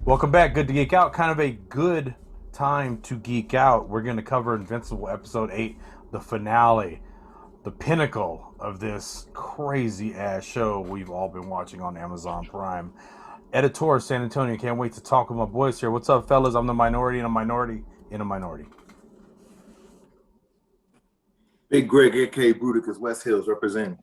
Welcome back. Good to geek out. Kind of a good time to geek out. We're going to cover Invincible episode 8, the finale, the pinnacle of this crazy ass show we've all been watching on Amazon Prime. Editor San Antonio, can't wait to talk with my boys here. What's up, fellas? I'm the minority in a minority in a minority. Big Greg, aka Bruticus, West Hills, representing.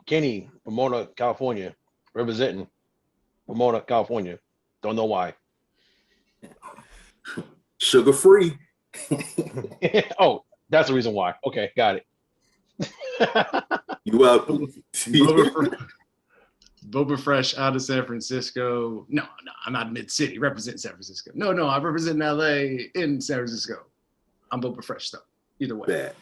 Kenny, Pomona, California, representing Pomona, California. Don't know why. Sugar free. Oh, that's the reason why. Okay, got it. You welcome. Boba Fresh out of San Francisco. No, I'm not mid-city. Represent San Francisco. No, I represent LA in San Francisco. I'm Boba Fresh though. Either way. Bad.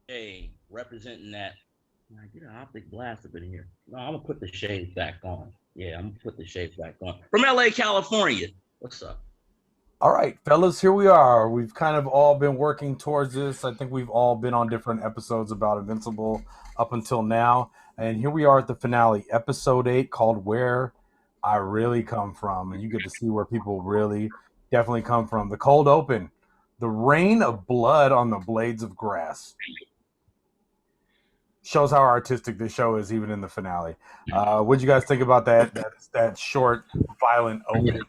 Hey, representing that. I get an optic blast up in here. No, I'm gonna put the shades back on. Yeah, I'm gonna put the shades back on. From LA, California. What's up? All right, fellas, here we are. We've kind of all been working towards this. I think we've all been on different episodes about Invincible up until now. And here we are at the finale, episode 8, called Where I Really Come From. And you get to see where people really definitely come from. The cold open, the rain of blood on the blades of grass. Shows how artistic this show is, even in the finale. What'd you guys think about that short, violent open?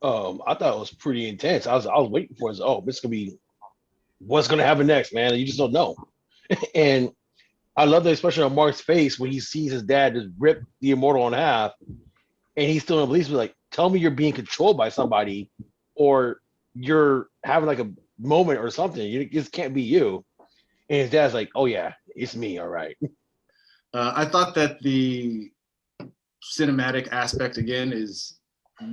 I thought it was pretty intense. I was waiting for it. Oh, this could be what's gonna happen next, man. You just don't know. And I love the expression on Mark's face when he sees his dad just rip the immortal in half, and he's still in belief. Like, tell me you're being controlled by somebody, or you're having like a moment or something. You just can't be you. And his dad's like, "Oh yeah, it's me. All right." I thought that the cinematic aspect again is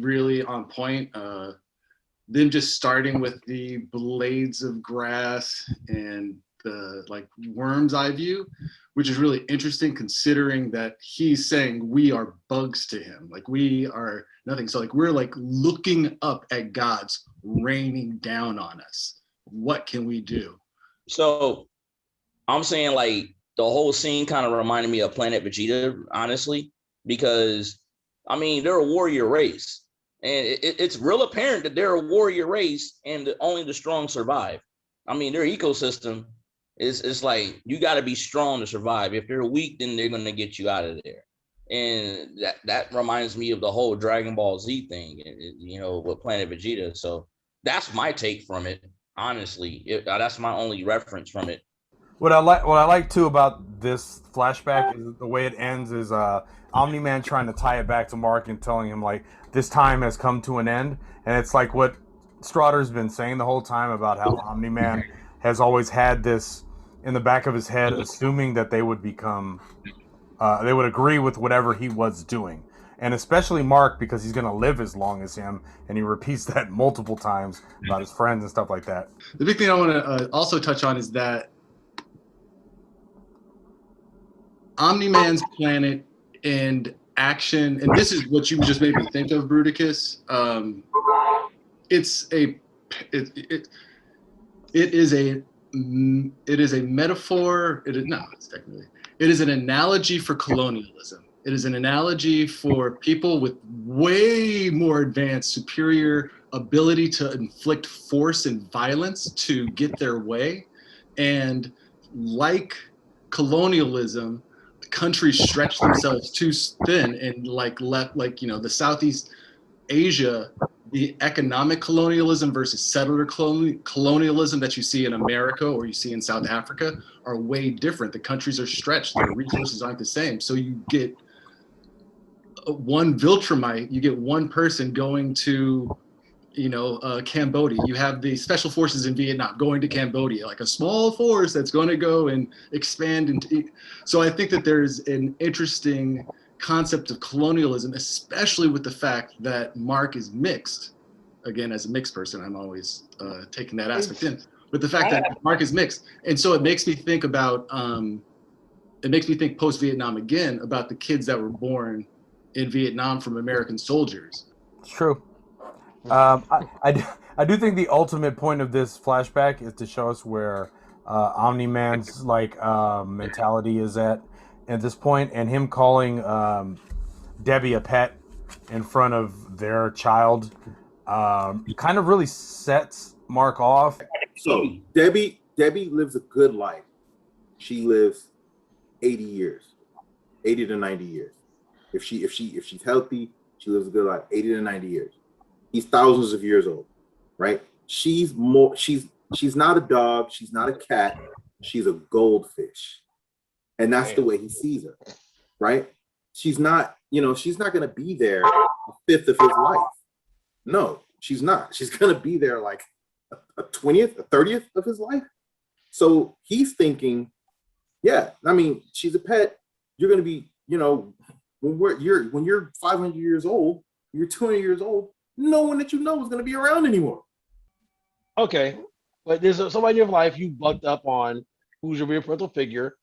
really on point. Them just starting with the blades of grass and the like worm's eye view, which is really interesting considering that he's saying we are bugs to him, like we are nothing. So like we're like looking up at God's raining down on us. What can we do? So I'm saying like the whole scene kind of reminded me of Planet Vegeta, honestly, because I mean they're a warrior race, and it's real apparent that they're a warrior race, and only the strong survive. I mean their ecosystem is like you got to be strong to survive. If they're weak, then they're gonna get you out of there, and that reminds me of the whole Dragon Ball Z thing, with Planet Vegeta. So that's my take from it, honestly. That's my only reference from it. What I like too about this flashback is the way it ends is Omni-Man trying to tie it back to Mark and telling him like this time has come to an end, and it's like what Straughter's been saying the whole time about how Omni-Man has always had this in the back of his head, assuming that they would become they would agree with whatever he was doing, and especially Mark because he's going to live as long as him, and he repeats that multiple times about his friends and stuff like that. The big thing I want to also touch on is that Omni-Man's planet and action, and this is what you just made me think of, Bruticus. It is a metaphor. It is an analogy for colonialism. It is an analogy for people with way more advanced, superior ability to inflict force and violence to get their way, and like colonialism, countries stretch themselves too thin and the Southeast Asia, the economic colonialism versus settler colonialism that you see in America or you see in South Africa are way different. The countries are stretched, their resources aren't the same. So you get one Viltrumite, you get one person going to Cambodia. You have the special forces in Vietnam going to Cambodia, like a small force that's going to go and expand into. So I think that there's an interesting concept of colonialism, especially with the fact that Mark is mixed. Again, as a mixed person, I'm always taking that aspect in. But the fact that Mark is mixed, and so it makes me think about. It makes me think post-Vietnam again about the kids that were born in Vietnam from American soldiers. It's true. I do think the ultimate point of this flashback is to show us where Omni-Man's mentality is at, at this point, and him calling Debbie a pet in front of their child kind of really sets Mark off. So Debbie lives a good life. She lives 80 years, 80 to 90 years. If she's healthy, she lives a good life, 80 to 90 years. He's thousands of years old, right? She's not a dog, she's not a cat, she's a goldfish. And that's the way he sees her, right? She's not gonna be there a fifth of his life. No, she's not. She's gonna be there like a 20th, a 30th of his life. So he's thinking, yeah, I mean, she's a pet. You're gonna be, when you're 500 years old, you're 200 years old, no one that you know is gonna be around anymore. Okay, but there's somebody in your life you bucked up on who's your real parental figure,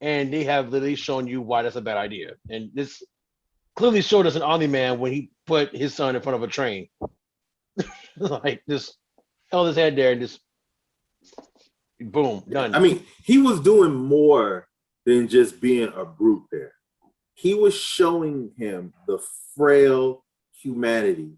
and they have literally shown you why that's a bad idea. And this clearly showed us an Omni-Man when he put his son in front of a train. Like, just held his head there and just boom, done. I mean, he was doing more than just being a brute there. He was showing him the frail humanity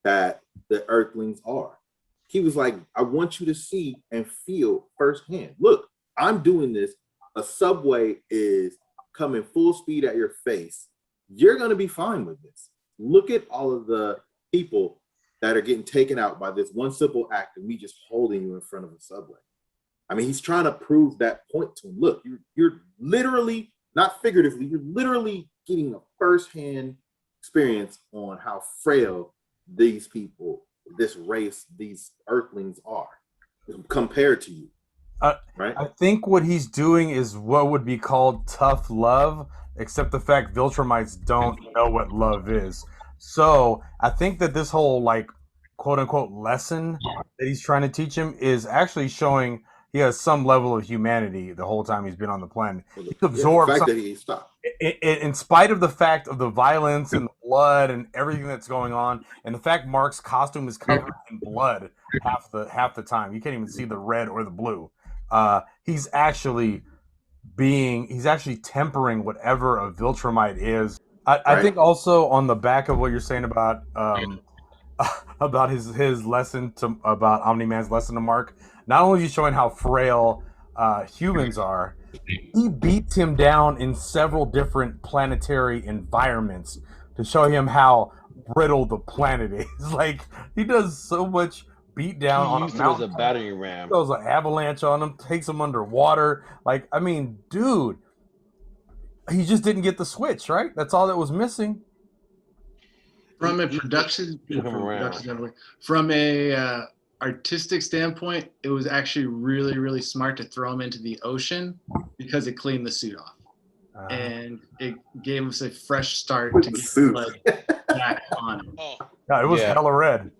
that the Earthlings are. He was like, I want you to see and feel firsthand. Look, I'm doing this. A subway is coming full speed at your face. You're going to be fine with this. Look at all of the people that are getting taken out by this one simple act of me just holding you in front of a subway. I mean, he's trying to prove that point to him. Look, you're literally, not figuratively, you're literally getting a firsthand experience on how frail these people, this race, these Earthlings are compared to you. Right? I think what he's doing is what would be called tough love, except the fact Viltrumites don't know what love is. So I think that this whole like quote unquote lesson that he's trying to teach him is actually showing he has some level of humanity the whole time he's been on the planet. He's absorbed the fact that he stopped. In spite of the fact of the violence and the blood and everything that's going on, and the fact Mark's costume is covered in blood half the time. You can't even see the red or the blue. He's actually tempering whatever a Viltrumite is. I think also on the back of what you're saying about about his lesson about Omni-Man's lesson to Mark, not only is he showing how frail humans are, he beats him down in several different planetary environments to show him how brittle the planet is. Like, he does so much beat down on a mountain. As a battering ram. Throws an avalanche on him, takes him underwater. Like, I mean, dude, he just didn't get the switch, right? That's all that was missing. From a artistic standpoint, it was actually really, really smart to throw him into the ocean because it cleaned the suit off. And it gave us a fresh start to get blood back on him. Yeah, it was hella red.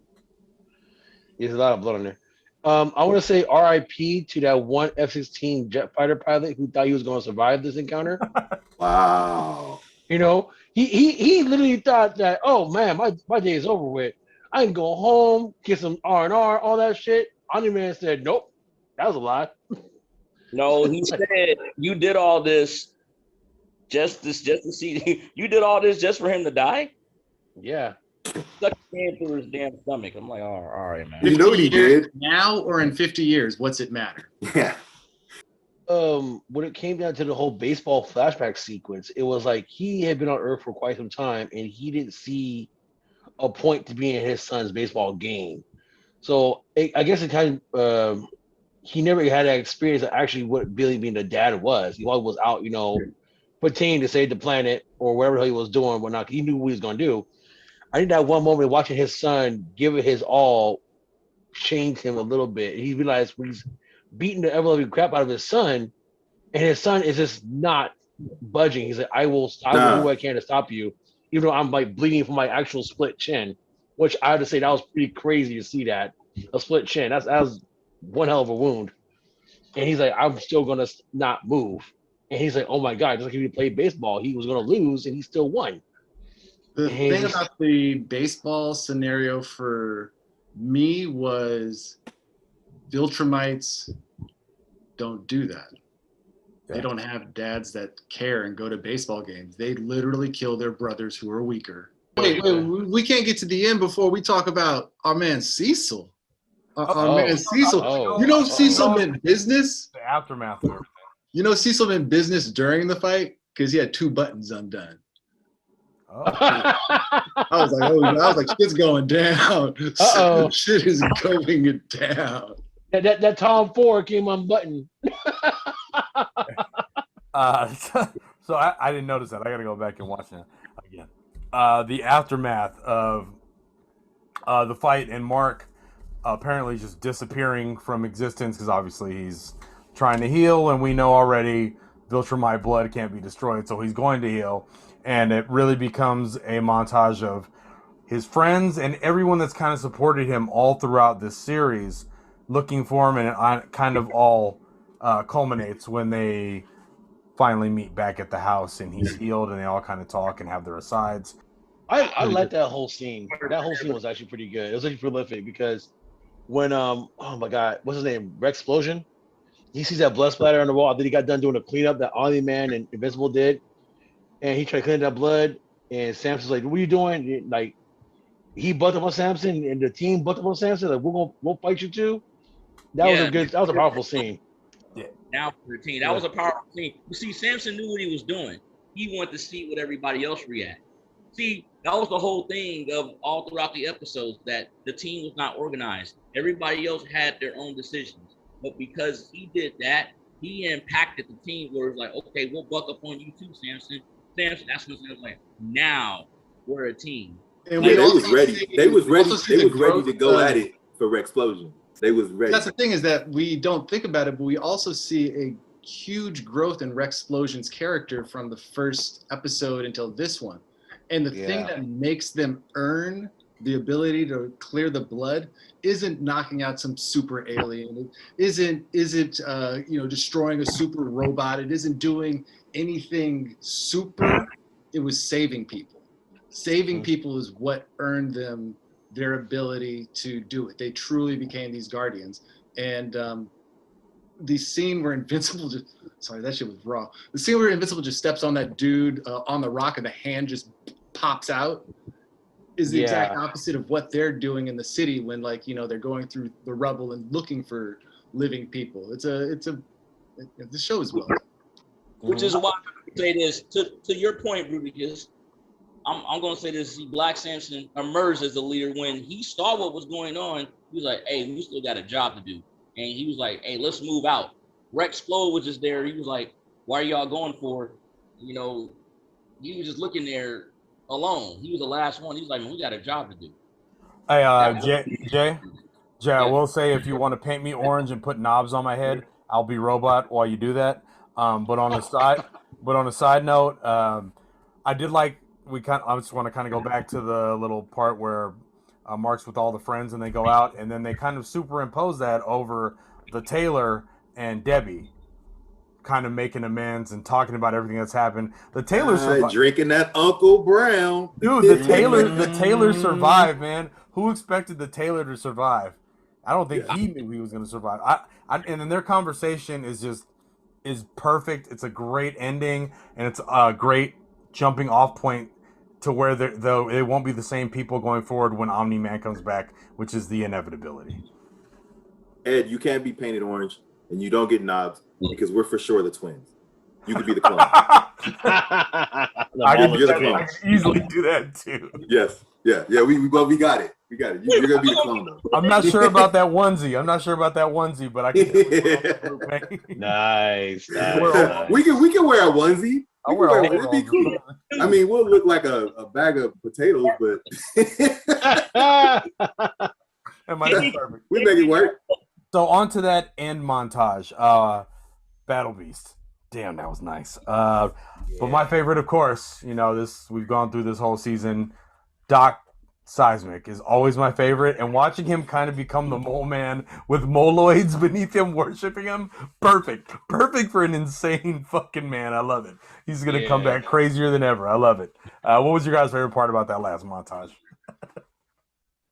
There's a lot of blood on there. I want to say RIP to that one F-16 jet fighter pilot who thought he was going to survive this encounter. Wow. You know, he literally thought that, oh man, my day is over with. I can go home, get some R&R, all that shit. Omni-Man said, nope, that was a lie. No, he said you did all this just to see. You did all this just for him to die? Yeah. Stuck his hand through his damn stomach. I'm like, all right, man. You know what he did? Now or in 50 years, what's it matter? Yeah. When it came down to the whole baseball flashback sequence, it was like he had been on Earth for quite some time and he didn't see a point to being in his son's baseball game. So I guess it kind of he never had that experience of actually what Billy being the dad was. He always was out, pretending to save the planet or whatever he was doing, whatnot. He knew what he was going to do. I think that one moment watching his son give it his all changed him a little bit. He realized when he's beating the ever-loving crap out of his son, and his son is just not budging. He's like, I will do what I can to stop you, even though I'm like bleeding from my actual split chin, which I have to say that was pretty crazy to see that. A split chin. That was one hell of a wound. And he's like, I'm still gonna not move. And he's like, oh my God, just like if he played baseball, he was gonna lose and he still won. The thing about the baseball scenario for me was Viltrumites don't do that. They don't have dads that care and go to baseball games. They literally kill their brothers who are weaker. Wait, we can't get to the end before we talk about our man Cecil. Our man Cecil. You know Cecil meant business? The aftermath of everything. You know Cecil meant business during the fight because he had 2 buttons undone. Oh. I was like, shit's going down. Shit is going down. That Tom Ford came unbuttoned. So I didn't notice that. I got to go back and watch that again. The aftermath of the fight and Mark apparently just disappearing from existence because obviously he's trying to heal, and we know already Viltrumite blood can't be destroyed, so he's going to heal. And it really becomes a montage of his friends and everyone that's kind of supported him all throughout this series looking for him, and it kind of all culminates when they finally meet back at the house and he's healed and they all kind of talk and have their asides. I like that whole scene. That whole scene was actually pretty good. It was actually prolific because when oh my god, what's his name? Rexplosion. He sees that blood splatter on the wall. Then he got done doing the cleanup that Omni-Man and Invincible did, and he tried to clean that blood. And Samson's like, "What are you doing?" Like he bucked up on Samson, and the team bucked up on Samson. Like we'll fight you too. That was a powerful scene. Yeah. Now for the team, that was a powerful scene. You see, Samson knew what he was doing. He wanted to see what everybody else react. See, that was the whole thing of all throughout the episodes, that the team was not organized. Everybody else had their own decisions. But because he did that, he impacted the team where it was like, okay, we'll buck up on you too, Samson. Samson, that's when Samson was like, now we're a team. And they was ready. They was ready to go at it for Rexplosion. They was ready. That's the thing, is that we don't think about it, but we also see a huge growth in Rexplosion's character from the first episode until this one. And the thing that makes them earn the ability to clear the blood isn't knocking out some super alien. It isn't destroying a super robot. It isn't doing anything super. It was saving people. Saving people is what earned them their ability to do it. They truly became these guardians. And the scene where Invincible that shit was raw. The scene where Invincible just steps on that dude on the rock and the hand just pops out is the exact opposite of what they're doing in the city when they're going through the rubble and looking for living people. The show is well done. Which is why I say this to your point, Rubius. I'm gonna say this. See, Black Samson emerged as a leader when he saw what was going on. He was like, "Hey, we still got a job to do," and he was like, "Hey, let's move out." Rexplode was just there. He was like, "Why are y'all going for it?" He was just looking there alone. He was the last one. He was like, "Man, we got a job to do." Hey, Jay, I will say, if you want to paint me orange and put knobs on my head, I'll be robot while you do that. But on a side note, I did like. I just want to kind of go back to the little part where Mark's with all the friends and they go out, and then they kind of superimpose that over the Taylor and Debbie, kind of making amends and talking about everything that's happened. The Taylor drinking that Uncle Brown, dude. The Taylor survived, man. Who expected the Taylor to survive? I don't think he knew he was going to survive. And then their conversation is perfect. It's a great ending, and it's a great jumping off point to where though it won't be the same people going forward when Omni-Man comes back, which is the inevitability. Ed, you can't be painted orange and you don't get knobs because we're for sure the twins. You could be the clone. I can easily do that too. Yes. Yeah. We got it. We got it. You're gonna be the clone though. I'm not sure about that onesie, but I can. Nice. We can wear a onesie. It'd be cool. I mean, we'll look like a bag of potatoes, but we make it work. So on to that end montage. Battle Beast. Damn, that was nice. But my favorite, of course, we've gone through this whole season. Doc Seismic is always my favorite, and watching him kind of become the mole man with moloids beneath him worshiping him, perfect for an insane fucking man. I love it. He's gonna come back crazier than ever. I love it. What was your guys' favorite part about that last montage?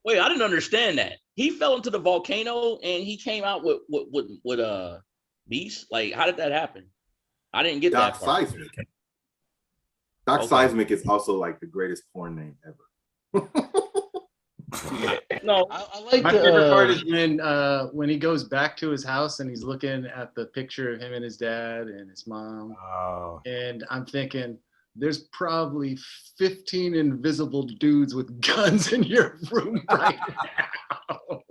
Wait, I didn't understand that. He fell into the volcano and he came out with Beast. Like, how did that happen? I didn't get Doc that part. Seismic. Doc Okay. Seismic is also like the greatest porn name ever. No, I like My favorite part is when he goes back to his house and he's looking at the picture of him and his dad and his mom. Oh. And I'm thinking, there's probably 15 invisible dudes with guns in your room right now.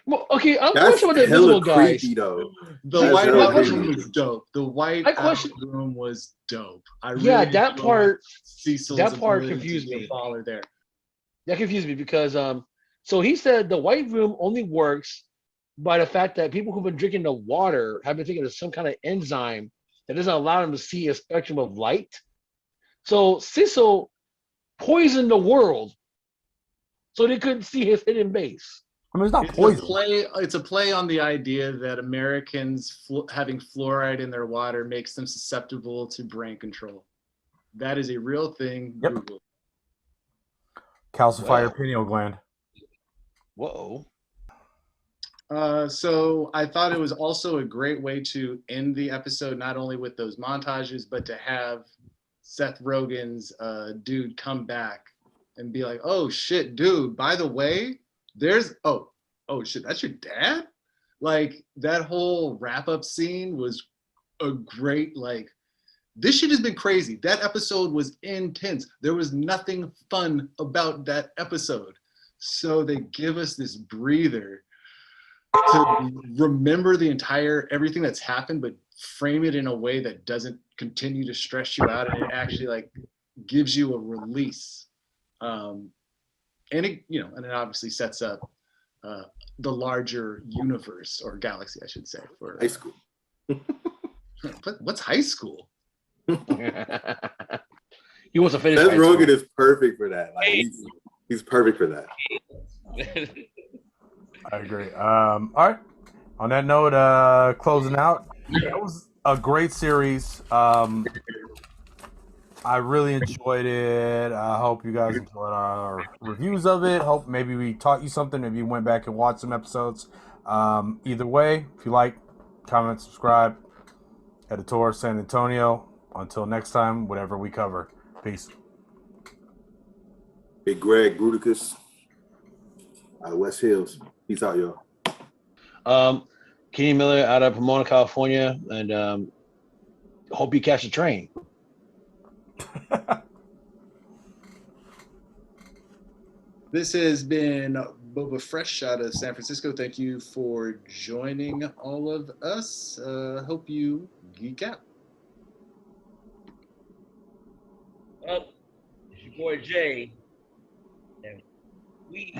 Well, okay, I'm That's questioning about the hella invisible guys. creepy though. The That's White hella House creepy. room was dope. The White I question- House room was dope. I really Yeah, that enjoyed part. Cecil's that part ability confused to be me. a baller there. That confused me because so he said the white room only works by the fact that people who've been drinking the water have been thinking of some kind of enzyme that doesn't allow them to see a spectrum of light. So Cecil poisoned the world so they couldn't see his hidden base. I mean, it's not It's poison. it's a play on the idea that Americans having fluoride in their water makes them susceptible to brain control. That is a real thing. Yep. Google. Calcify your Wow. pineal gland. Whoa. So I thought it was also a great way to end the episode, not only with those montages, but to have Seth Rogen's dude come back and be like, "Oh shit, dude! By the way, there's oh shit, that's your dad." Like that whole wrap up scene was a great like. This shit has been crazy. That episode was intense. There was nothing fun about that episode. So they give us this breather to remember the entire everything that's happened, but frame it in a way that doesn't continue to stress you out, and it actually like gives you a release. And it, you know, and it obviously sets up the larger universe or galaxy, I should say. For High school. what's high school? He wants to finish. Seth high school. Rogen is perfect for that. Like he's perfect for that. I agree. All right. On that note, closing out. That was a great series. I really enjoyed it. I hope you guys enjoyed our reviews of it. Hope maybe we taught you something. Maybe you went back and watched some episodes. Either way, if you like, comment, subscribe. Editor San Antonio. Until next time, whatever we cover. Peace. Big Greg Bruticus out of West Hills. Peace out, y'all. Kenny Miller out of Pomona, California, and hope you catch a train. This has been Boba Fresh out of San Francisco. Thank you for joining all of us. Hope you geek out. Well, it's your boy Jay, and we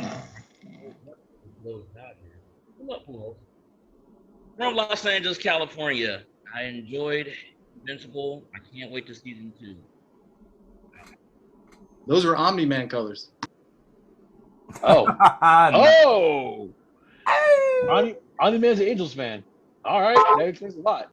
from Los Angeles, California. I enjoyed Invincible. I can't wait to season 2. Those were Omni-Man colors. Oh, Nice. oh! On the Man's an Angels fan. All right, that explains a lot.